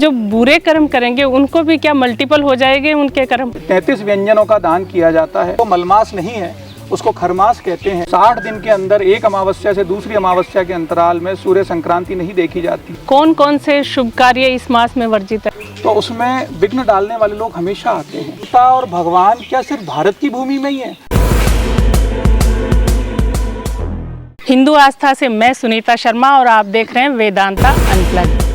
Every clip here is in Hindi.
जो बुरे कर्म करेंगे उनको भी क्या मल्टीपल हो जाएंगे उनके कर्म। 33 व्यंजनों का दान किया जाता है। वो मलमास नहीं है, उसको खरमास कहते हैं। 60 दिन के अंदर एक अमावस्या से दूसरी अमावस्या के अंतराल में सूर्य संक्रांति नहीं देखी जाती। कौन कौन से शुभ कार्य इस मास में वर्जित है? तो उसमें विघ्न डालने वाले लोग हमेशा आते हैं। पिता और भगवान क्या सिर्फ भारत की भूमि में ही है? हिंदू आस्था से मैं सुनीता शर्मा और आप देख रहे हैं वेदांता अनप्लग्ड।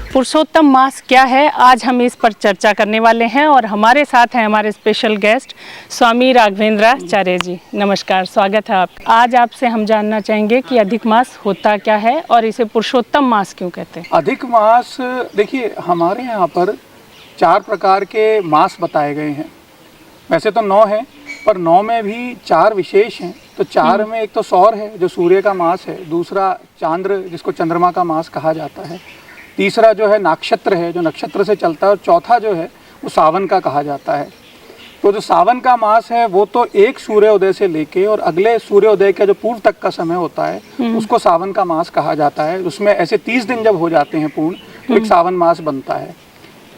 पुरुषोत्तम मास क्या है, आज हम इस पर चर्चा करने वाले हैं और हमारे साथ हैं हमारे स्पेशल गेस्ट स्वामी राघवेंद्राचार्य जी। नमस्कार, स्वागत है आप। आज आपसे हम जानना चाहेंगे कि अधिक मास होता क्या है और इसे पुरुषोत्तम मास क्यों कहते हैं? अधिक मास, देखिए हमारे यहाँ पर 4 प्रकार के मास बताए गए हैं। वैसे तो 9 हैं, पर 9 में भी 4 विशेष हैं। तो 4 में एक तो सौर है जो सूर्य का मास है, दूसरा चांद्र जिसको चंद्रमा का मास कहा जाता है, तीसरा जो है नक्षत्र है जो नक्षत्र से चलता है, और चौथा जो है वो सावन का कहा जाता है। तो जो सावन का मास है वो तो एक सूर्योदय से लेके और अगले सूर्योदय का जो पूर्व तक का समय होता है उसको सावन का मास कहा जाता है। उसमें ऐसे 30 दिन जब हो जाते हैं पूर्ण तो एक सावन मास बनता है।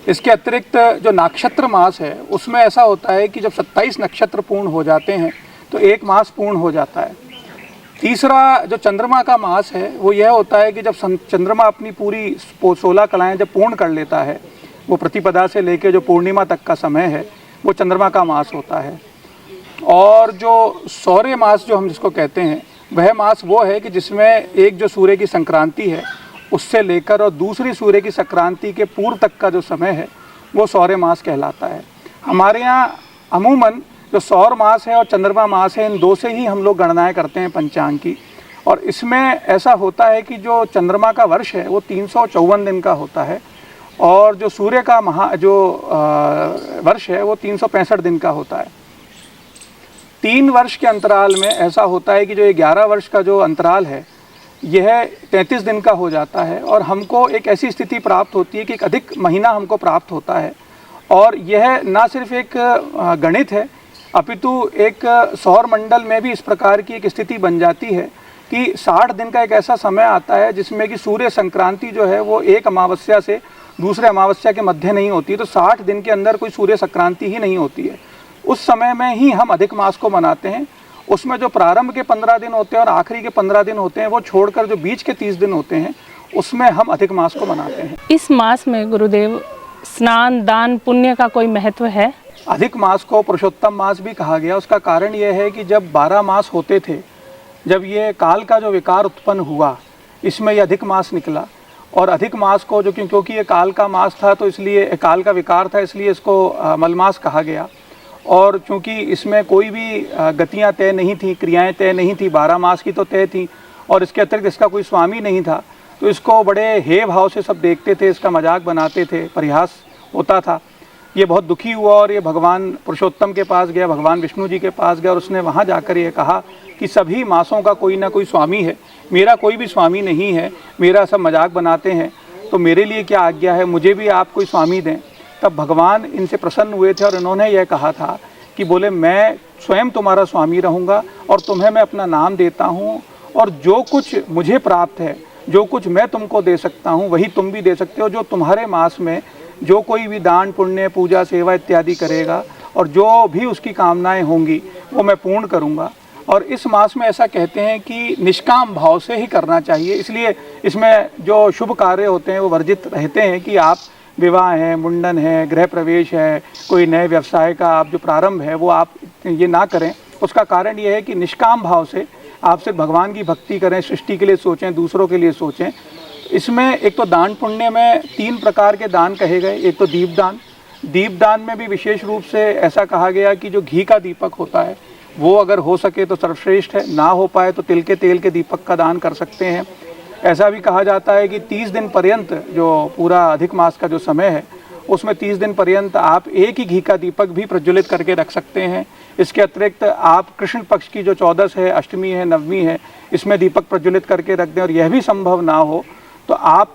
इसके अतिरिक्त जो नक्षत्र मास है उसमें ऐसा होता है कि जब 27 नक्षत्र पूर्ण हो जाते हैं तो एक मास पूर्ण हो जाता है। तीसरा जो चंद्रमा का मास है वो यह होता है कि जब चंद्रमा अपनी पूरी 16 कलाएं जब पूर्ण कर लेता है, वो प्रतिपदा से लेकर जो पूर्णिमा तक का समय है वो चंद्रमा का मास होता है। और जो सौर्य मास जो हम जिसको कहते हैं वह मास वो है कि जिसमें एक जो सूर्य की संक्रांति है उससे लेकर और दूसरी सूर्य की संक्रांति के पूर्व तक का जो समय है वो सौर्य मास कहलाता है। हमारे यहाँ अमूमन जो सौर मास है और चंद्रमा मास है, इन 2 से ही हम लोग गणनाएं करते हैं पंचांग की। और इसमें ऐसा होता है कि जो चंद्रमा का वर्ष है वो 354 दिन का होता है और जो सूर्य का वर्ष है वो 365 दिन का होता है। 3 वर्ष के अंतराल में ऐसा होता है कि जो 11 वर्ष का जो अंतराल है यह 33 दिन का हो जाता है और हमको एक ऐसी स्थिति प्राप्त होती है कि एक अधिक महीना हमको प्राप्त होता है। और यह ना सिर्फ एक गणित है अपितु एक सौर मंडल में भी इस प्रकार की एक स्थिति बन जाती है कि 60 दिन का एक ऐसा समय आता है जिसमें कि सूर्य संक्रांति जो है वो एक अमावस्या से दूसरे अमावस्या के मध्य नहीं होती। तो 60 दिन के अंदर कोई सूर्य संक्रांति ही नहीं होती है। उस समय में ही हम अधिक मास को मनाते हैं। उसमें जो प्रारंभ के 15 दिन होते हैं और आखिरी के 15 दिन होते हैं वो छोड़कर जो बीच के 30 दिन होते हैं उसमें हम अधिक मास को मनाते हैं। इस मास में गुरुदेव स्नान दान पुण्य का कोई महत्व है? अधिक मास को पुरुषोत्तम मास भी कहा गया। उसका कारण यह है कि जब 12 मास होते थे, जब ये काल का जो विकार उत्पन्न हुआ इसमें ये अधिक मास निकला। और अधिक मास को जो क्योंकि ये काल का मास था तो इसलिए काल का विकार था, इसलिए इसको मलमास कहा गया। और चूँकि इसमें कोई भी गतियाँ तय नहीं थी, क्रियाएँ तय नहीं थी, 12 मास की तो तय थी और इसके अतिरिक्त इसका कोई स्वामी नहीं था, तो इसको बड़े हे भाव से सब देखते थे, इसका मजाक बनाते थे, परिहास होता था। ये बहुत दुखी हुआ और ये भगवान पुरुषोत्तम के पास गया, भगवान विष्णु जी के पास गया और उसने वहाँ जाकर ये कहा कि सभी मासों का कोई ना कोई स्वामी है, मेरा कोई भी स्वामी नहीं है, मेरा सब मजाक बनाते हैं, तो मेरे लिए क्या आज्ञा है, मुझे भी आप कोई स्वामी दें। तब भगवान इनसे प्रसन्न हुए थे और इन्होंने यह कहा था कि बोले मैं स्वयं तुम्हारा स्वामी रहूँगा और तुम्हें मैं अपना नाम देता हूँ और जो कुछ मुझे प्राप्त है, जो कुछ मैं तुमको दे सकता हूँ वही तुम भी दे सकते हो। जो तुम्हारे मास में जो कोई भी दान पुण्य पूजा सेवा इत्यादि करेगा और जो भी उसकी कामनाएं होंगी वो मैं पूर्ण करूँगा। और इस मास में ऐसा कहते हैं कि निष्काम भाव से ही करना चाहिए, इसलिए इसमें जो शुभ कार्य होते हैं वो वर्जित रहते हैं कि आप विवाह है, मुंडन है, गृह प्रवेश है, कोई नए व्यवसाय का आप जो प्रारंभ है वो आप ये ना करें। उसका कारण ये है कि निष्काम भाव से आप सिर्फ भगवान की भक्ति करें, सृष्टि के लिए सोचें, दूसरों के लिए सोचें। इसमें एक तो दान पुण्य में 3 प्रकार के दान कहे गए। एक तो दीपदान, दीपदान में भी विशेष रूप से ऐसा कहा गया कि जो घी का दीपक होता है वो अगर हो सके तो सर्वश्रेष्ठ है, ना हो पाए तो तिल के तेल के दीपक का दान कर सकते हैं। ऐसा भी कहा जाता है कि 30 दिन पर्यंत जो पूरा अधिक मास का जो समय है उसमें 30 दिन पर्यंत आप एक ही घी का दीपक भी प्रज्वलित करके रख सकते हैं। इसके अतिरिक्त आप कृष्ण पक्ष की जो 14 है, अष्टमी है, नवमी है, इसमें दीपक प्रज्वलित करके रख दें। और यह भी संभव ना हो तो आप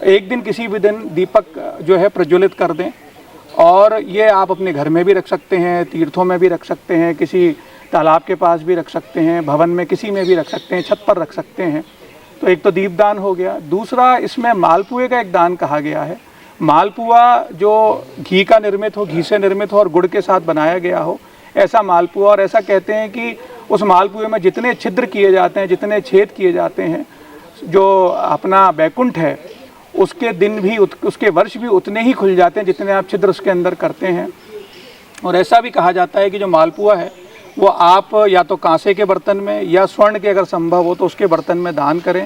एक दिन किसी भी दिन दीपक जो है प्रज्वलित कर दें। और ये आप अपने घर में भी रख सकते हैं, तीर्थों में भी रख सकते हैं, किसी तालाब के पास भी रख सकते हैं, भवन में किसी में भी रख सकते हैं, छत पर रख सकते हैं। तो एक तो दीपदान हो गया। दूसरा इसमें मालपुए का एक दान कहा गया है। मालपुआ जो घी का निर्मित हो, घी से निर्मित हो और गुड़ के साथ बनाया गया हो, ऐसा मालपुआ। और ऐसा कहते हैं कि उस मालपुए में जितने छिद्र किए जाते हैं, जितने छेद किए जाते हैं, जो अपना बैकुंठ है उसके दिन भी उसके वर्ष भी उतने ही खुल जाते हैं जितने आप छिद्र उसके अंदर करते हैं। और ऐसा भी कहा जाता है कि जो मालपुआ है वो आप या तो कांसे के बर्तन में या स्वर्ण के अगर संभव हो तो उसके बर्तन में दान करें,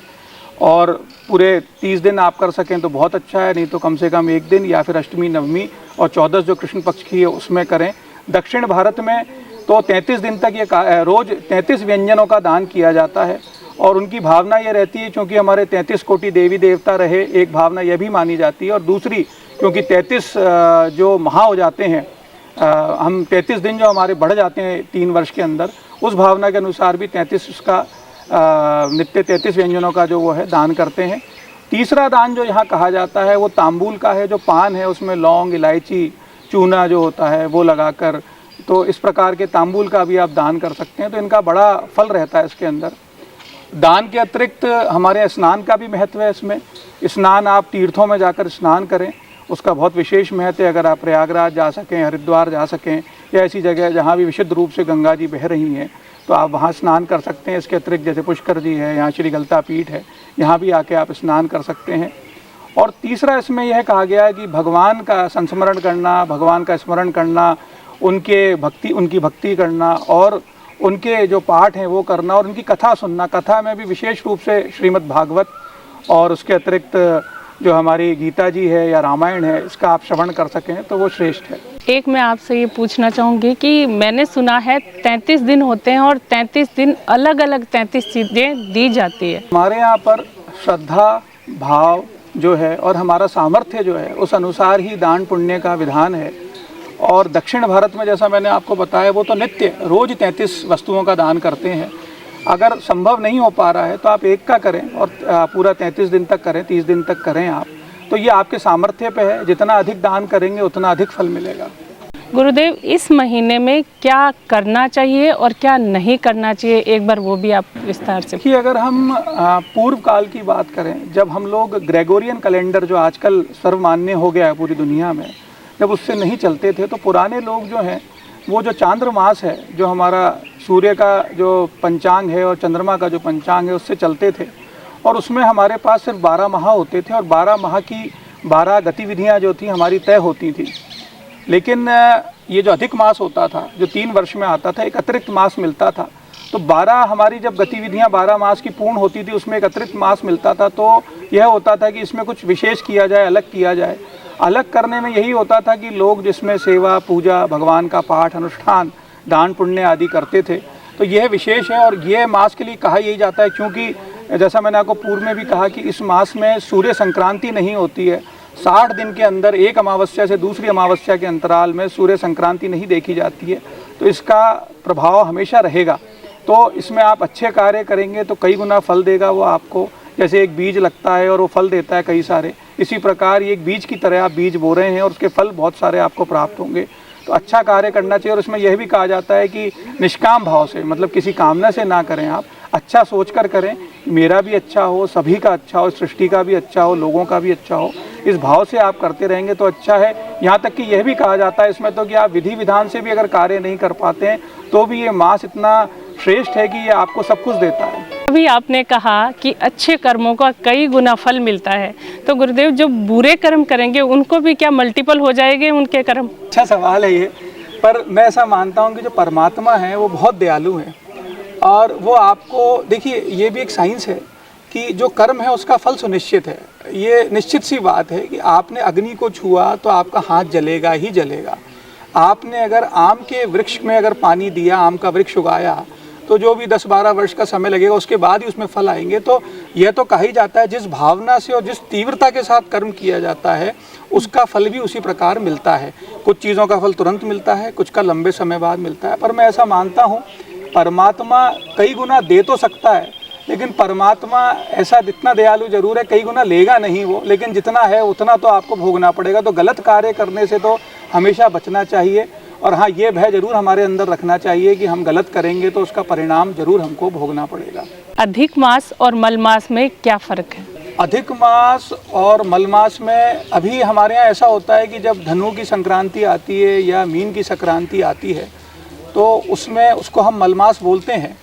और पूरे 30 दिन आप कर सकें तो बहुत अच्छा है, नहीं तो कम से कम 1 दिन या फिर अष्टमी, नवमी और 14 जो कृष्ण पक्ष की है उसमें करें। दक्षिण भारत में तो 33 दिन तक ये रोज़ 33 व्यंजनों का दान किया जाता है, और उनकी भावना ये रहती है क्योंकि हमारे 33 कोटि देवी देवता रहे, एक भावना यह भी मानी जाती है। और दूसरी क्योंकि 33 जो महा हो जाते हैं, हम 33 दिन जो हमारे बढ़ जाते हैं 3 वर्ष के अंदर, उस भावना के अनुसार भी 33 उसका नित्य 33 व्यंजनों का जो वो है दान करते हैं। तीसरा दान जो यहाँ कहा जाता है वो तांबूल का है, जो पान है उसमें लौंग, इलायची, चूना जो होता है वो लगाकर, तो इस प्रकार के तांबूल का भी आप दान कर सकते हैं। तो इनका बड़ा फल रहता है इसके अंदर। दान के अतिरिक्त हमारे स्नान का भी महत्व है इसमें। स्नान आप तीर्थों में जाकर स्नान करें, उसका बहुत विशेष महत्व है। अगर आप प्रयागराज जा सकें, हरिद्वार जा सकें या ऐसी जगह जहाँ भी विशुद्ध रूप से गंगा जी बह रही हैं तो आप वहाँ स्नान कर सकते हैं। इसके अतिरिक्त जैसे पुष्कर जी है, यहाँ श्री गलता पीठ है, यहाँ भी आके आप स्नान कर सकते हैं। और तीसरा इसमें यह कहा गया है कि भगवान का संस्मरण करना, भगवान का स्मरण करना, उनकी भक्ति करना और उनके जो पाठ हैं वो करना और उनकी कथा सुनना। कथा में भी विशेष रूप से श्रीमद् भागवत और उसके अतिरिक्त जो हमारी गीता जी है या रामायण है, इसका आप श्रवण कर सकें तो वो श्रेष्ठ है। एक मैं आपसे ये पूछना चाहूँगी कि मैंने सुना है 33 दिन होते हैं और 33 दिन अलग अलग 33 चीज़ें दी जाती है। हमारे यहाँ पर श्रद्धा भाव जो है और हमारा सामर्थ्य जो है उस अनुसार ही दान पुण्य का विधान है। और दक्षिण भारत में जैसा मैंने आपको बताया वो तो नित्य रोज़ 33 वस्तुओं का दान करते हैं। अगर संभव नहीं हो पा रहा है तो आप एक का करें और पूरा 33 दिन तक करें, 30 दिन तक करें आप, तो ये आपके सामर्थ्य पे है। जितना अधिक दान करेंगे उतना अधिक फल मिलेगा। गुरुदेव, इस महीने में क्या करना चाहिए और क्या नहीं करना चाहिए, एक बार वो भी आप विस्तार से। कि अगर हम पूर्व काल की बात करें, जब हम लोग ग्रेगोरियन कैलेंडर जो आजकल सर्वमान्य हो गया है पूरी दुनिया में, जब उससे नहीं चलते थे तो पुराने लोग जो हैं वो जो चांद्रमास है, जो हमारा सूर्य का जो पंचांग है और चंद्रमा का जो पंचांग है उससे चलते थे। और उसमें हमारे पास सिर्फ 12 माह होते थे और 12 माह की 12 गतिविधियां जो थी हमारी तय होती थी। लेकिन ये जो अधिक मास होता था, जो 3 वर्ष में आता था, एक अतिरिक्त मास मिलता था। तो 12 हमारी जब गतिविधियां 12 मास की पूर्ण होती थी उसमें एक अतिरिक्त मास मिलता था। तो यह होता था कि इसमें कुछ विशेष किया जाए, अलग किया जाए। अलग करने में यही होता था कि लोग जिसमें सेवा, पूजा, भगवान का पाठ, अनुष्ठान, दान पुण्य आदि करते थे। तो यह विशेष है और यह मास के लिए कहा यही जाता है क्योंकि जैसा मैंने आपको पूर्व में भी कहा कि इस मास में सूर्य संक्रांति नहीं होती है। 60 दिन के अंदर एक अमावस्या से दूसरी अमावस्या के अंतराल में सूर्य संक्रांति नहीं देखी जाती है, तो इसका प्रभाव हमेशा रहेगा। तो इसमें आप अच्छे कार्य करेंगे तो कई गुना फल देगा वो आपको। जैसे एक बीज लगता है और वो फल देता है कई सारे, इसी प्रकार ये एक बीज की तरह आप बीज बो रहे हैं और उसके फल बहुत सारे आपको प्राप्त होंगे। तो अच्छा कार्य करना चाहिए। और इसमें यह भी कहा जाता है कि निष्काम भाव से, मतलब किसी कामना से ना करें, आप अच्छा सोचकर करें, मेरा भी अच्छा हो, सभी का अच्छा हो, सृष्टि का भी अच्छा हो, लोगों का भी अच्छा हो। इस भाव से आप करते रहेंगे तो अच्छा है। यहाँ तक कि यह भी कहा जाता है इसमें तो कि आप विधि विधान से भी अगर कार्य नहीं कर पाते हैं तो भी ये मास इतना श्रेष्ठ है कि ये आपको सब कुछ देता है। अभी आपने कहा कि अच्छे कर्मों का कई गुना फल मिलता है, तो गुरुदेव जो बुरे कर्म करेंगे उनको भी क्या मल्टीपल हो जाएंगे उनके कर्म? अच्छा सवाल है ये, पर मैं ऐसा मानता हूँ कि जो परमात्मा है वो बहुत दयालु है और वो आपको, देखिए ये भी एक साइंस है कि जो कर्म है उसका फल सुनिश्चित है। ये निश्चित सी बात है कि आपने अग्नि को छुआ तो आपका हाथ जलेगा ही जलेगा। आपने अगर आम के वृक्ष में अगर पानी दिया, आम का वृक्ष उगाया, तो जो भी 10-12 वर्ष का समय लगेगा उसके बाद ही उसमें फल आएंगे। तो यह तो कहा ही जाता है जिस भावना से और जिस तीव्रता के साथ कर्म किया जाता है उसका फल भी उसी प्रकार मिलता है। कुछ चीज़ों का फल तुरंत मिलता है, कुछ का लंबे समय बाद मिलता है। पर मैं ऐसा मानता हूँ परमात्मा कई गुना दे तो सकता है, लेकिन परमात्मा ऐसा इतना दयालु जरूर है, कई गुना लेगा नहीं वो, लेकिन जितना है उतना तो आपको भोगना पड़ेगा। तो गलत कार्य करने से तो हमेशा बचना चाहिए। और हाँ, ये भय जरूर हमारे अंदर रखना चाहिए कि हम गलत करेंगे तो उसका परिणाम जरूर हमको भोगना पड़ेगा। अधिक मास और मल मास में क्या फ़र्क है? अधिक मास और मल मास में अभी हमारे यहाँ ऐसा होता है कि जब धनु की संक्रांति आती है या मीन की संक्रांति आती है तो उसमें उसको हम मल मास बोलते हैं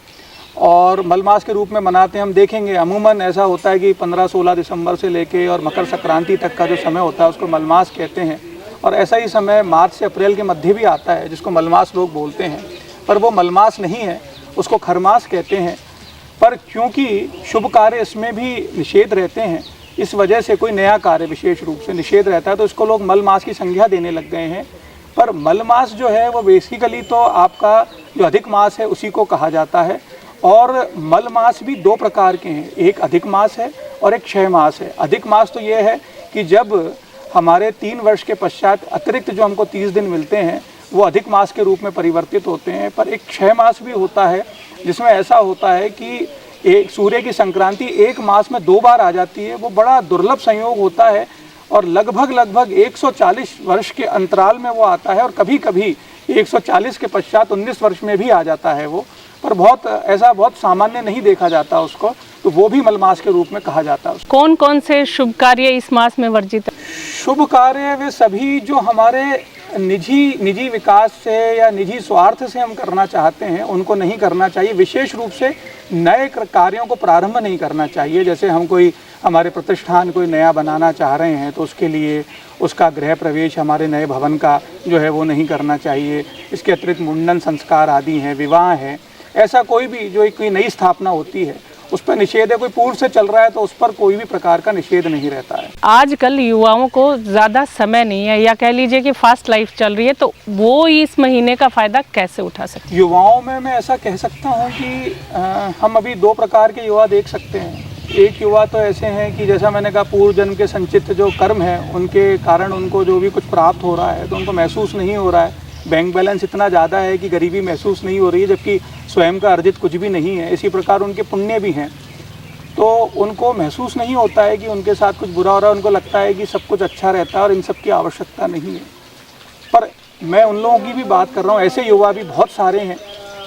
और मल मास के रूप में मनाते हैं। हम देखेंगे अमूमन ऐसा होता है कि 15-16 दिसंबर से लेके और मकर संक्रांति तक का जो समय होता है उसको मल मास कहते हैं। और ऐसा ही समय मार्च से अप्रैल के मध्य भी आता है जिसको मलमास लोग बोलते हैं, पर वो मलमास नहीं है, उसको खरमास कहते हैं। पर क्योंकि शुभ कार्य इसमें भी निषेध रहते हैं, इस वजह से कोई नया कार्य विशेष रूप से निषेध रहता है तो इसको लोग मलमास की संज्ञा देने लग गए हैं। पर मलमास जो है वो बेसिकली तो आपका जो अधिक मास है उसी को कहा जाता है। और मलमास भी दो प्रकार के हैं, एक अधिक मास है और एक क्षय मास है। अधिक मास तो ये है कि जब हमारे 3 वर्ष के पश्चात अतिरिक्त जो हमको 30 दिन मिलते हैं वो अधिक मास के रूप में परिवर्तित होते हैं। पर एक क्षय मास भी होता है जिसमें ऐसा होता है कि एक सूर्य की संक्रांति एक मास में 2 बार आ जाती है। वो बड़ा दुर्लभ संयोग होता है और लगभग 140 वर्ष के अंतराल में वो आता है और कभी कभी 140 के पश्चात 19 वर्ष में भी आ जाता है वो, पर बहुत सामान्य नहीं देखा जाता उसको, तो वो भी मलमास के रूप में कहा जाता है। कौन कौन से शुभ कार्य इस मास में वर्जित है? शुभ कार्य वे सभी जो हमारे निजी विकास से या निजी स्वार्थ से हम करना चाहते हैं उनको नहीं करना चाहिए। विशेष रूप से नए कार्यों को प्रारंभ नहीं करना चाहिए। जैसे हम हमारे प्रतिष्ठान कोई नया बनाना चाह रहे हैं तो उसके लिए उसका गृह प्रवेश हमारे नए भवन का जो है वो नहीं करना चाहिए। इसके अतिरिक्त मुंडन संस्कार आदि हैं, विवाह है, ऐसा कोई भी जो कोई नई स्थापना होती है उस पर निषेध है। कोई पूर्व से चल रहा है तो उस पर कोई भी प्रकार का निषेध नहीं रहता है। आजकल युवाओं को ज़्यादा समय नहीं है या कह लीजिए कि फास्ट लाइफ चल रही है, तो वो इस महीने का फ़ायदा कैसे उठा सकते हैं? युवाओं में मैं ऐसा कह सकता हूँ कि हम अभी 2 प्रकार के युवा देख सकते हैं। एक युवा तो ऐसे हैं कि जैसा मैंने कहा पूर्व जन्म के संचित जो कर्म है उनके कारण उनको जो भी कुछ प्राप्त हो रहा है तो उनको महसूस नहीं हो रहा है। बैंक बैलेंस इतना ज़्यादा है कि गरीबी महसूस नहीं हो रही है, जबकि स्वयं का अर्जित कुछ भी नहीं है। इसी प्रकार उनके पुण्य भी हैं तो उनको महसूस नहीं होता है कि उनके साथ कुछ बुरा हो रहा है। उनको लगता है कि सब कुछ अच्छा रहता है और इन सब की आवश्यकता नहीं है। पर मैं उन लोगों की भी बात कर रहा हूँ, ऐसे युवा भी बहुत सारे हैं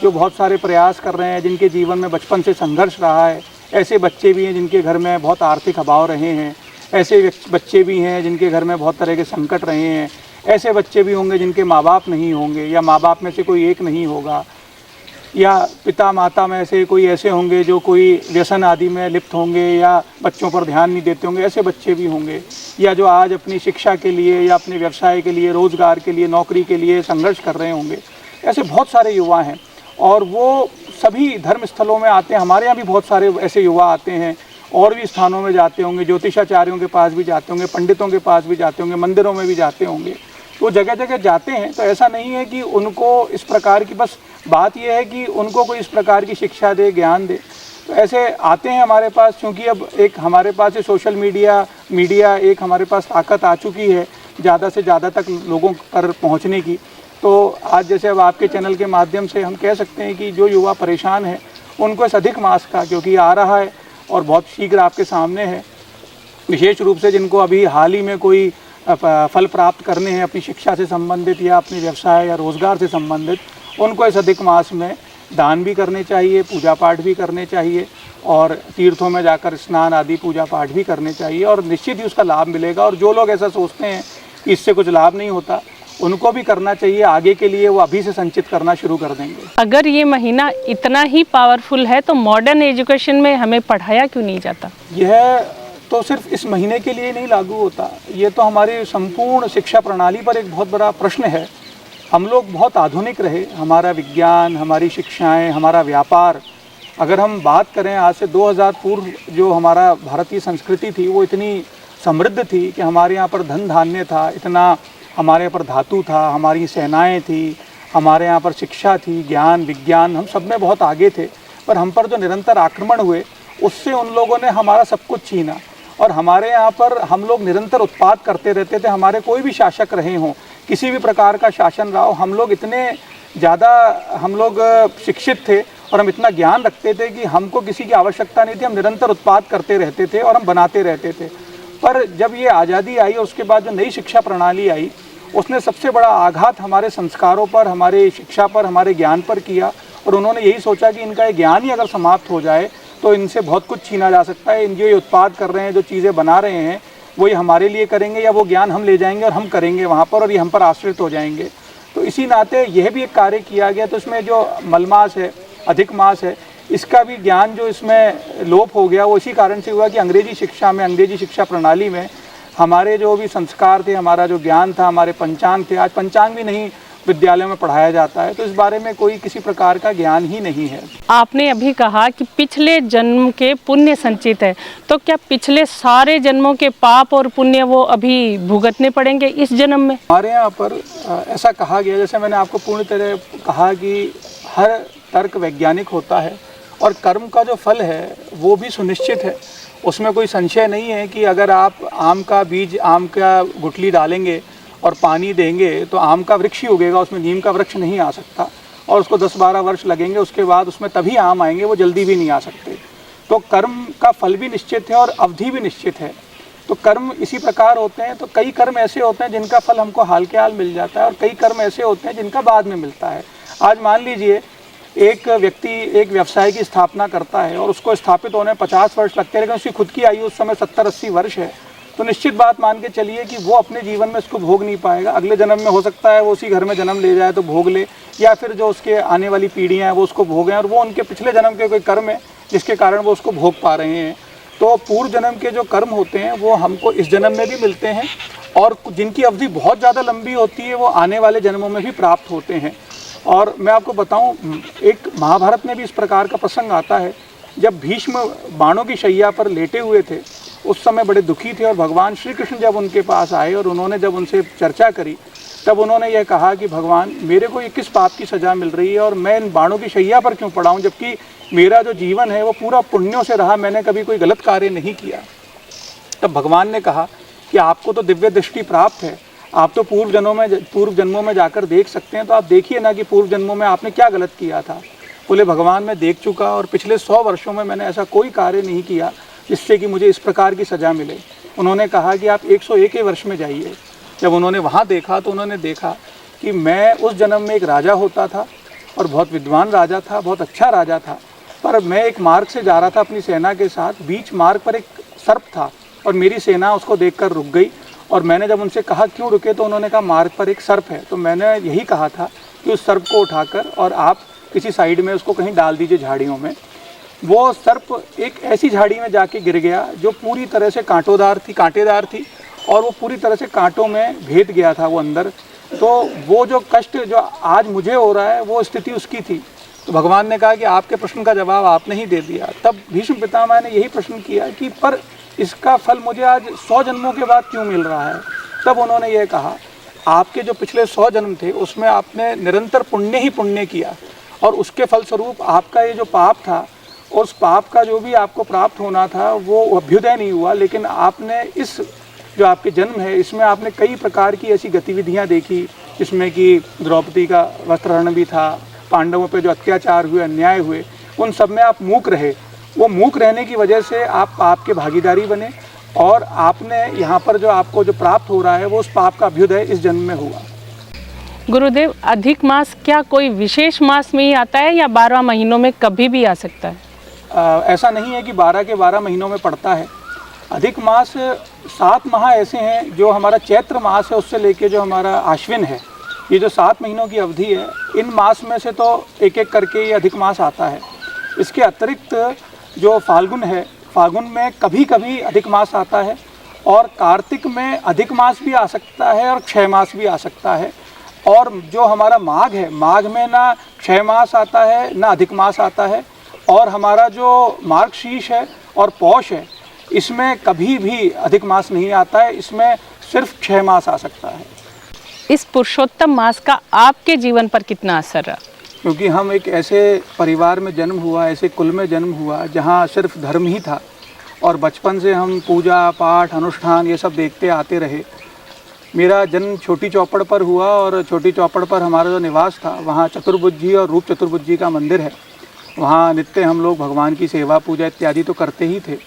जो बहुत सारे प्रयास कर रहे हैं, जिनके जीवन में बचपन से संघर्ष रहा है। ऐसे बच्चे भी हैं जिनके घर में बहुत आर्थिक अभाव रहे हैं, ऐसे बच्चे भी हैं जिनके घर में बहुत तरह के संकट रहे हैं, ऐसे बच्चे भी होंगे जिनके माँ बाप नहीं होंगे या माँ बाप में से कोई एक नहीं होगा, या पिता माता में से कोई ऐसे होंगे जो कोई व्यसन आदि में लिप्त होंगे या बच्चों पर ध्यान नहीं देते होंगे, ऐसे बच्चे भी होंगे। या जो आज अपनी शिक्षा के लिए या अपने व्यवसाय के लिए, रोज़गार के लिए, नौकरी के लिए संघर्ष कर रहे होंगे। ऐसे बहुत सारे युवा हैं और वो सभी धर्म स्थलों में आते हैं। हमारे यहाँ भी बहुत सारे ऐसे युवा आते हैं, और भी स्थानों में जाते होंगे, ज्योतिषाचार्यों के पास भी जाते होंगे, पंडितों के पास भी जाते होंगे, मंदिरों में भी जाते होंगे। वो जगह जगह जाते हैं। तो ऐसा नहीं है कि उनको इस प्रकार की, बस बात यह है कि उनको कोई इस प्रकार की शिक्षा दे, ज्ञान दे। तो ऐसे आते हैं हमारे पास, क्योंकि अब एक हमारे पास ये सोशल मीडिया एक हमारे पास ताकत आ चुकी है ज़्यादा से ज़्यादा तक लोगों पर पहुंचने की। तो आज जैसे अब आपके चैनल के माध्यम से हम कह सकते हैं कि जो युवा परेशान हैं उनको इस अधिक मास का, क्योंकि आ रहा है और बहुत शीघ्र आपके सामने है, विशेष रूप से जिनको अभी हाल ही में कोई फल प्राप्त करने हैं अपनी शिक्षा से संबंधित या अपने व्यवसाय या रोज़गार से संबंधित, उनको इस अधिक मास में दान भी करने चाहिए, पूजा पाठ भी करने चाहिए और तीर्थों में जाकर स्नान आदि पूजा पाठ भी करने चाहिए और निश्चित ही उसका लाभ मिलेगा। और जो लोग ऐसा सोचते हैं कि इससे कुछ लाभ नहीं होता, उनको भी करना चाहिए। आगे के लिए वो अभी से संचित करना शुरू कर देंगे। अगर ये महीना इतना ही पावरफुल है तो मॉडर्न एजुकेशन में हमें पढ़ाया क्यों नहीं जाता? यह तो सिर्फ इस महीने के लिए नहीं लागू होता, ये तो हमारी संपूर्ण शिक्षा प्रणाली पर एक बहुत बड़ा प्रश्न है। हम लोग बहुत आधुनिक रहे, हमारा विज्ञान, हमारी शिक्षाएं, हमारा व्यापार, अगर हम बात करें आज से 2000 पूर्व जो हमारा भारतीय संस्कृति थी वो इतनी समृद्ध थी कि हमारे यहाँ पर धन धान्य था, इतना हमारे यहाँ पर धातु था, हमारी सेनाएं थी, हमारे यहाँ पर शिक्षा थी, ज्ञान विज्ञान, हम सब में बहुत आगे थे। पर हम पर जो निरंतर आक्रमण हुए उससे उन लोगों ने हमारा सब कुछ छीना और हमारे यहाँ पर हम लोग निरंतर उत्पात करते रहते थे। हमारे कोई भी शासक रहे हों, किसी भी प्रकार का शासन रहा हो, हम लोग इतने ज़्यादा शिक्षित थे और हम इतना ज्ञान रखते थे कि हमको किसी की आवश्यकता नहीं थी। हम निरंतर उत्पात करते रहते थे और हम बनाते रहते थे। पर जब ये आज़ादी आई और उसके बाद जो नई शिक्षा प्रणाली आई, उसने सबसे बड़ा आघात हमारे संस्कारों पर, हमारे शिक्षा पर, हमारे ज्ञान पर किया और उन्होंने यही सोचा कि इनका ये ज्ञान ही अगर समाप्त हो जाए तो इनसे बहुत कुछ छीना जा सकता है। इन जो ये उत्पाद कर रहे हैं, जो चीज़ें बना रहे हैं, वो ये हमारे लिए करेंगे या वो ज्ञान हम ले जाएंगे और हम करेंगे वहाँ पर और ये हम पर आश्रित हो जाएंगे। तो इसी नाते यह भी एक कार्य किया गया। तो इसमें जो मलमास है, अधिक मास है, इसका भी ज्ञान जो इसमें लोप हो गया वो इसी कारण से हुआ कि अंग्रेजी शिक्षा में, अंग्रेजी शिक्षा प्रणाली में हमारे जो भी संस्कार थे, हमारा जो ज्ञान था, हमारे पंचांग थे, आज पंचांग भी नहीं विद्यालयों में पढ़ाया जाता है। तो इस बारे में कोई किसी प्रकार का ज्ञान ही नहीं है। आपने अभी कहा कि पिछले जन्म के पुण्य संचित है, तो क्या पिछले सारे जन्मों के पाप और पुण्य वो अभी भुगतने पड़ेंगे इस जन्म में? हमारे यहाँ पर ऐसा कहा गया, जैसे मैंने आपको पूर्ण तरह कहा कि हर तर्क वैज्ञानिक होता है और कर्म का जो फल है वो भी सुनिश्चित है। उसमें कोई संशय नहीं है कि अगर आप आम का बीज, आम का गुठली डालेंगे और पानी देंगे तो आम का वृक्ष ही उगेगा, उसमें नीम का वृक्ष नहीं आ सकता। और उसको 10-12 वर्ष लगेंगे, उसके बाद उसमें तभी आम आएंगे, वो जल्दी भी नहीं आ सकते। तो कर्म का फल भी निश्चित है और अवधि भी निश्चित है। तो कर्म इसी प्रकार होते हैं। तो कई कर्म ऐसे होते हैं जिनका फल हमको हाल के हाल मिल जाता है और कई कर्म ऐसे होते हैं जिनका बाद में मिलता है। आज मान लीजिए एक व्यक्ति एक व्यवसाय की स्थापना करता है और उसको स्थापित होने 50 वर्ष लगते हैं, लेकिन उसकी खुद की आयु उस समय 70-80 वर्ष है। तो निश्चित बात मान के चलिए कि वो अपने जीवन में इसको भोग नहीं पाएगा। अगले जन्म में हो सकता है वो उसी घर में जन्म ले जाए तो भोग ले, या फिर जो उसके आने वाली पीढ़ियाँ हैं वो उसको भोगें और वो उनके पिछले जन्म के कोई कर्म है जिसके कारण वो उसको भोग पा रहे हैं। तो पूर्व जन्म के जो कर्म होते हैं वो हमको इस जन्म में भी मिलते हैं और जिनकी अवधि बहुत ज़्यादा लंबी होती है वो आने वाले जन्मों में भी प्राप्त होते हैं। और मैं आपको बताऊं, एक महाभारत में भी इस प्रकार का प्रसंग आता है। जब भीष्म बाणों की शैया पर लेटे हुए थे उस समय बड़े दुखी थे और भगवान श्री कृष्ण जब उनके पास आए और उन्होंने जब उनसे चर्चा करी तब उन्होंने यह कहा कि भगवान, मेरे को ये किस पाप की सज़ा मिल रही है और मैं इन बाणों की शैया पर क्यों पड़ा हूँ, जबकि मेरा जो जीवन है वो पूरा पुण्यों से रहा, मैंने कभी कोई गलत कार्य नहीं किया। तब भगवान ने कहा कि आपको तो दिव्य दृष्टि प्राप्त है, आप तो पूर्व जन्मों में जाकर देख सकते हैं, तो आप देखिए ना कि पूर्व जन्मों में आपने क्या गलत किया था। बोले भगवान, मैं देख चुका और पिछले 100 वर्षों में मैंने ऐसा कोई कार्य नहीं किया जिससे कि मुझे इस प्रकार की सज़ा मिले। उन्होंने कहा कि आप 101 वर्ष में जाइए। जब उन्होंने वहाँ देखा तो उन्होंने देखा कि मैं उस जन्म में एक राजा होता था और बहुत विद्वान राजा था, बहुत अच्छा राजा था, पर मैं एक मार्ग से जा रहा था अपनी सेना के साथ। बीच मार्ग पर एक सर्प था और मेरी सेना उसको देखकर रुक गई और मैंने जब उनसे कहा क्यों रुके तो उन्होंने कहा मार्ग पर एक सर्प है। तो मैंने यही कहा था कि उस सर्प को उठाकर और आप किसी साइड में उसको कहीं डाल दीजिए झाड़ियों में। वो सर्प एक ऐसी झाड़ी में जाके गिर गया जो पूरी तरह से कांटेदार थी और वो पूरी तरह से कांटों में भेद गया था वो अंदर। तो वो जो कष्ट जो आज मुझे हो रहा है वो स्थिति उसकी थी। तो भगवान ने कहा कि आपके प्रश्न का जवाब आपने ही दे दिया। तब भीष्म पितामह ने यही प्रश्न किया कि पर इसका फल मुझे आज 100 जन्मों के बाद क्यों मिल रहा है। तब उन्होंने ये कहा, आपके जो पिछले 100 जन्म थे उसमें आपने निरंतर पुण्य ही पुण्य किया और उसके फलस्वरूप आपका ये जो पाप था, उस पाप का जो भी आपको प्राप्त होना था वो अभ्युदय नहीं हुआ। लेकिन आपने इस जो आपके जन्म है इसमें आपने कई प्रकार की ऐसी गतिविधियां देखी जिसमें कि द्रौपदी का वस्त्रहरण भी था, पांडवों पे जो अत्याचार हुए, अन्याय हुए, उन सब में आप मूक रहे। वो मूक रहने की वजह से आप पाप के भागीदारी बने और आपने यहाँ पर जो आपको जो प्राप्त हो रहा है वो उस पाप का अभ्युदय इस जन्म में हुआ। गुरुदेव, अधिक मास क्या कोई विशेष मास में ही आता है या 12 महीनों में कभी भी आ सकता है? ऐसा नहीं है कि 12 के 12 महीनों में पड़ता है। अधिक मास 7 माह ऐसे हैं जो हमारा चैत्र मास है उससे लेके जो हमारा आश्विन है, ये जो 7 महीनों की अवधि है, इन मास में से तो एक एक करके ये अधिक मास आता है। इसके अतिरिक्त जो फाल्गुन है, फाल्गुन में कभी कभी अधिक मास आता है और कार्तिक में अधिक मास भी आ सकता है और क्षय मास भी आ सकता है। और जो हमारा माघ है, माघ में ना क्षय मास आता है ना अधिक मास आता है। और हमारा जो मार्गशीर्ष है और पौष है इसमें कभी भी अधिक मास नहीं आता है, इसमें सिर्फ क्षय मास आ सकता है। इस पुरुषोत्तम मास का आपके जीवन पर कितना असर रहा? क्योंकि हम एक ऐसे परिवार में जन्म हुआ, ऐसे कुल में जन्म हुआ जहाँ सिर्फ धर्म ही था और बचपन से हम पूजा पाठ अनुष्ठान ये सब देखते आते रहे। मेरा जन्म छोटी चौपड़ पर हुआ और छोटी चौपड़ पर हमारा जो निवास था वहाँ चतुर्भुज जी और रूप चतुर्भुज जी का मंदिर है। वहाँ नित्य हम लोग भगवान की सेवा पूजा इत्यादि तो करते ही थे।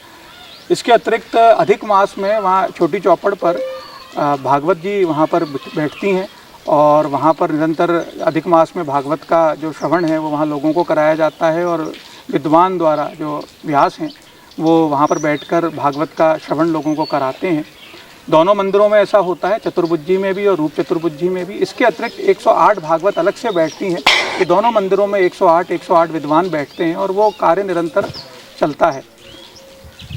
इसके अतिरिक्त अधिक मास में वहाँ छोटी चौपड़ पर भागवत जी वहाँ पर बैठती हैं और वहाँ पर निरंतर अधिक मास में भागवत का जो श्रवण है वो वहाँ लोगों को कराया जाता है और विद्वान द्वारा जो व्यास हैं वो वहाँ पर बैठकर भागवत का श्रवण लोगों को कराते हैं। दोनों मंदिरों में ऐसा होता है, चतुर्भुजी में भी और रूप चतुर्भुजी में भी। इसके अतिरिक्त 108 भागवत अलग से बैठती हैं। ये दोनों मंदिरों में 108 विद्वान बैठते हैं और वो कार्य निरंतर चलता है।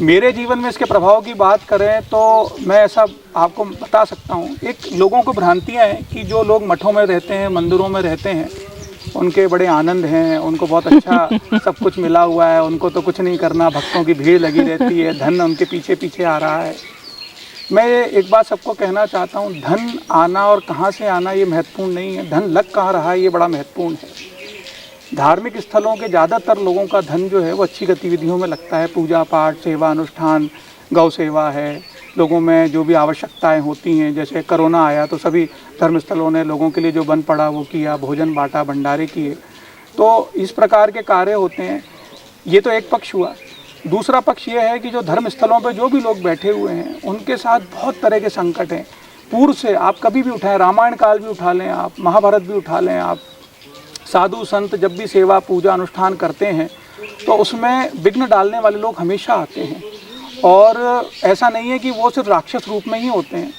मेरे जीवन में इसके प्रभाव की बात करें तो मैं ऐसा आपको बता सकता हूँ। एक लोगों को भ्रांतियाँ हैं कि जो लोग मठों में रहते हैं, मंदिरों में रहते हैं, उनके बड़े आनंद हैं, उनको बहुत अच्छा सब कुछ मिला हुआ है, उनको तो कुछ नहीं करना, भक्तों की भीड़ लगी रहती है, धन उनके पीछे पीछे आ रहा है। मैं एक बात सबको कहना चाहता हूँ, धन आना और कहाँ से आना ये महत्वपूर्ण नहीं है, धन लग कहाँ रहा है ये बड़ा महत्वपूर्ण है। धार्मिक स्थलों के ज़्यादातर लोगों का धन जो है वो अच्छी गतिविधियों में लगता है, पूजा पाठ, सेवा अनुष्ठान, गौ सेवा है, लोगों में जो भी आवश्यकताएं होती हैं। जैसे कोरोना आया तो सभी धर्मस्थलों ने लोगों के लिए जो बन पड़ा वो किया, भोजन बांटा, भंडारे किए। तो इस प्रकार के कार्य होते हैं। ये तो एक पक्ष हुआ। दूसरा पक्ष ये है कि जो धर्मस्थलों पर जो भी लोग बैठे हुए हैं उनके साथ बहुत तरह के संकट हैं। पूर्व से आप कभी भी उठाएं, रामायण काल भी उठा लें आप, महाभारत भी उठा लें आप, साधु संत जब भी सेवा पूजा अनुष्ठान करते हैं तो उसमें विघ्न डालने वाले लोग हमेशा आते हैं। और ऐसा नहीं है कि वो सिर्फ राक्षस रूप में ही होते हैं,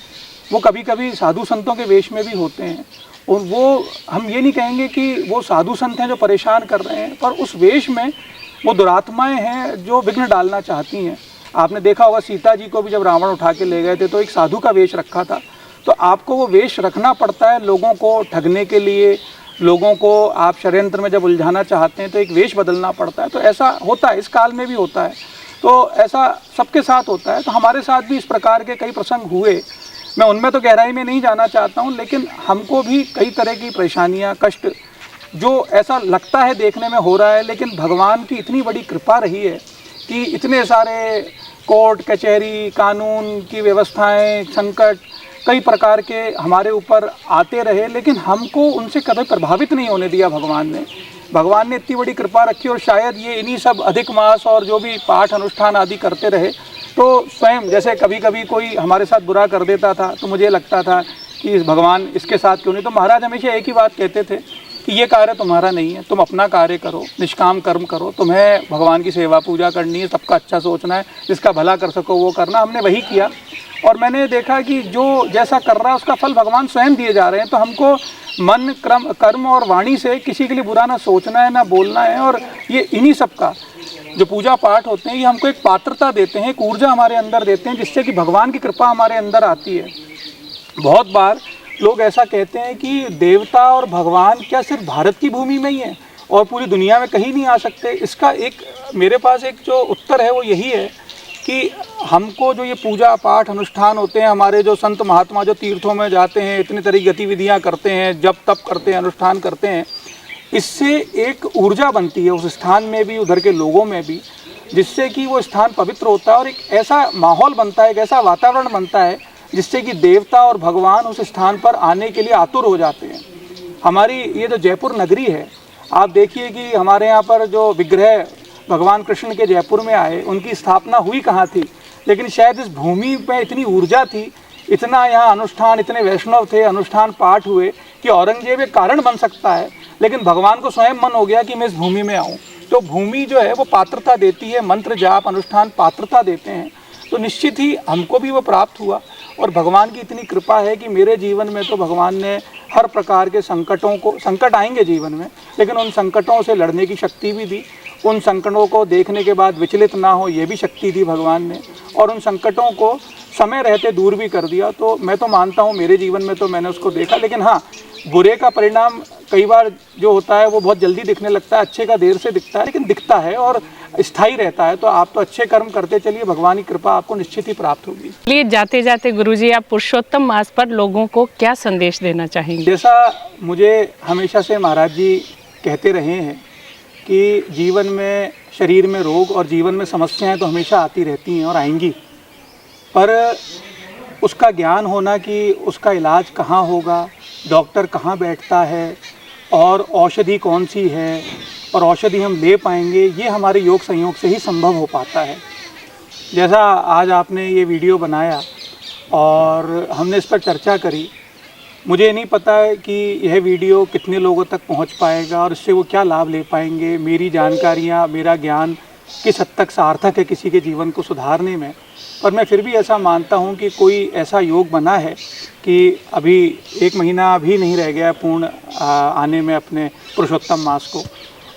वो कभी कभी साधु संतों के वेश में भी होते हैं। और वो हम ये नहीं कहेंगे कि वो साधु संत हैं जो परेशान कर रहे हैं, पर उस वेश में वो दुरात्माएं हैं जो विघ्न डालना चाहती हैं। आपने देखा होगा सीता जी को भी जब रावण उठा के ले गए थे तो एक साधु का वेश रखा था। तो आपको वो वेश रखना पड़ता है लोगों को ठगने के लिए, लोगों को आप षड्यंत्र में जब उलझाना चाहते हैं तो एक वेश बदलना पड़ता है। तो ऐसा होता है, इस काल में भी होता है, तो ऐसा सबके साथ होता है। तो हमारे साथ भी इस प्रकार के कई प्रसंग हुए। मैं उनमें तो गहराई में नहीं जाना चाहता हूँ, लेकिन हमको भी कई तरह की परेशानियाँ, कष्ट जो ऐसा लगता है देखने में हो रहा है, लेकिन भगवान की इतनी बड़ी कृपा रही है कि इतने सारे कोर्ट कचहरी, कानून की व्यवस्थाएं, संकट कई प्रकार के हमारे ऊपर आते रहे, लेकिन हमको उनसे कभी प्रभावित नहीं होने दिया भगवान ने। भगवान ने इतनी बड़ी कृपा रखी। और शायद ये इन्हीं सब अधिक मास और जो भी पाठ अनुष्ठान आदि करते रहे तो स्वयं, जैसे कभी कभी कोई हमारे साथ बुरा कर देता था तो मुझे लगता था कि भगवान इसके साथ क्यों नहीं। तो महाराज हमेशा एक ही बात कहते थे कि ये कार्य तुम्हारा नहीं है, तुम अपना कार्य करो, निष्काम कर्म करो, तुम्हें भगवान की सेवा पूजा करनी है, सबका अच्छा सोचना है, जिसका भला कर सको वो करना। हमने वही किया और मैंने देखा कि जो जैसा कर रहा है उसका फल भगवान स्वयं दिए जा रहे हैं। तो हमको मन, कर्म और वाणी से किसी के लिए बुरा ना सोचना है, ना बोलना है। और ये इन्हीं सब का जो पूजा पाठ होते हैं ये हमको एक पात्रता देते हैं, एक ऊर्जा हमारे अंदर देते हैं, जिससे कि भगवान की कृपा हमारे अंदर आती है। बहुत बार लोग ऐसा कहते हैं कि देवता और भगवान क्या सिर्फ भारत की भूमि में ही है और पूरी दुनिया में कहीं नहीं आ सकते। इसका एक मेरे पास एक जो उत्तर है वो यही है कि हमको जो ये पूजा पाठ अनुष्ठान होते हैं, हमारे जो संत महात्मा जो तीर्थों में जाते हैं, इतनी तरह की गतिविधियाँ करते हैं, जप तप करते हैं, अनुष्ठान करते हैं, इससे एक ऊर्जा बनती है उस स्थान में भी, उधर के लोगों में भी, जिससे कि वो स्थान पवित्र होता है और एक ऐसा माहौल बनता है, एक ऐसा वातावरण बनता है जिससे कि देवता और भगवान उस स्थान पर आने के लिए आतुर हो जाते हैं। हमारी ये जो जयपुर नगरी है, आप देखिए कि हमारे यहाँ पर जो विग्रह भगवान कृष्ण के जयपुर में आए, उनकी स्थापना हुई कहाँ थी, लेकिन शायद इस भूमि में इतनी ऊर्जा थी, इतना यहाँ अनुष्ठान, इतने वैष्णव थे, अनुष्ठान पाठ हुए कि औरंगजेब एक कारण बन सकता है, लेकिन भगवान को स्वयं मन हो गया कि मैं इस भूमि में आऊँ। तो भूमि जो है वो पात्रता देती है, मंत्र जाप अनुष्ठान पात्रता देते हैं। तो निश्चित ही हमको भी वो प्राप्त हुआ और भगवान की इतनी कृपा है कि मेरे जीवन में तो भगवान ने हर प्रकार के संकटों को, संकट आएंगे जीवन में, लेकिन उन संकटों से लड़ने की शक्ति भी दी, उन संकटों को देखने के बाद विचलित ना हो ये भी शक्ति दी भगवान ने, और उन संकटों को समय रहते दूर भी कर दिया। तो मैं तो मानता हूँ मेरे जीवन में तो मैंने उसको देखा। लेकिन हाँ, बुरे का परिणाम कई बार जो होता है वो बहुत जल्दी दिखने लगता है, अच्छे का देर से दिखता है, लेकिन दिखता है और स्थायी रहता है। तो आप तो अच्छे कर्म करते चलिए, भगवान की कृपा आपको निश्चित ही प्राप्त होगी। चलिए जाते जाते गुरुजी, आप पुरुषोत्तम मास पर लोगों को क्या संदेश देना चाहेंगे? जैसा मुझे हमेशा से महाराज जी कहते रहे हैं कि जीवन में, शरीर में रोग और जीवन में समस्याएं तो हमेशा आती रहती हैं और आएंगी, पर उसका ज्ञान होना कि उसका इलाज कहाँ होगा, डॉक्टर कहाँ बैठता है और औषधि कौन सी है और औषधि हम ले पाएंगे, ये हमारे योग संयोग से ही संभव हो पाता है। जैसा आज आपने ये वीडियो बनाया और हमने इस पर चर्चा करी, मुझे नहीं पता है कि यह वीडियो कितने लोगों तक पहुंच पाएगा और इससे वो क्या लाभ ले पाएंगे। मेरी जानकारियां, मेरा ज्ञान किस हद तक सार्थक है किसी के जीवन को सुधारने में। पर मैं फिर भी ऐसा मानता हूं कि कोई ऐसा योग बना है कि अभी 1 महीना भी नहीं रह गया पूर्ण आने में अपने पुरुषोत्तम मास को,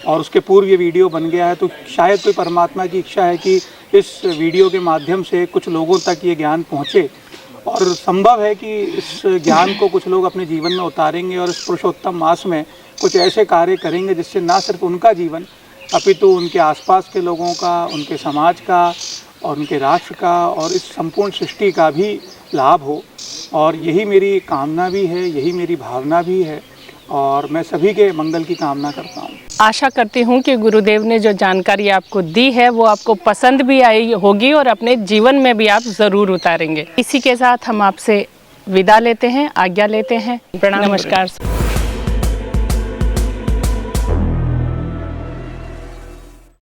और उसके पूर्व ये वीडियो बन गया है। तो शायद कोई परमात्मा की इच्छा है कि इस वीडियो के माध्यम से कुछ लोगों तक ये ज्ञान पहुँचे, और संभव है कि इस ज्ञान को कुछ लोग अपने जीवन में उतारेंगे और इस पुरुषोत्तम मास में कुछ ऐसे कार्य करेंगे जिससे ना सिर्फ उनका जीवन अपितु उनके आसपास के लोगों का, उनके समाज का और उनके राष्ट्र का और इस संपूर्ण सृष्टि का भी लाभ हो। और यही मेरी कामना भी है, यही मेरी भावना भी है, और मैं सभी के मंगल की कामना करता हूँ। आशा करती हूँ कि गुरुदेव ने जो जानकारी आपको दी है वो आपको पसंद भी आई होगी और अपने जीवन में भी आप ज़रूर उतारेंगे। इसी के साथ हम आपसे विदा लेते हैं, आज्ञा लेते हैं। प्रणाम, नमस्कार।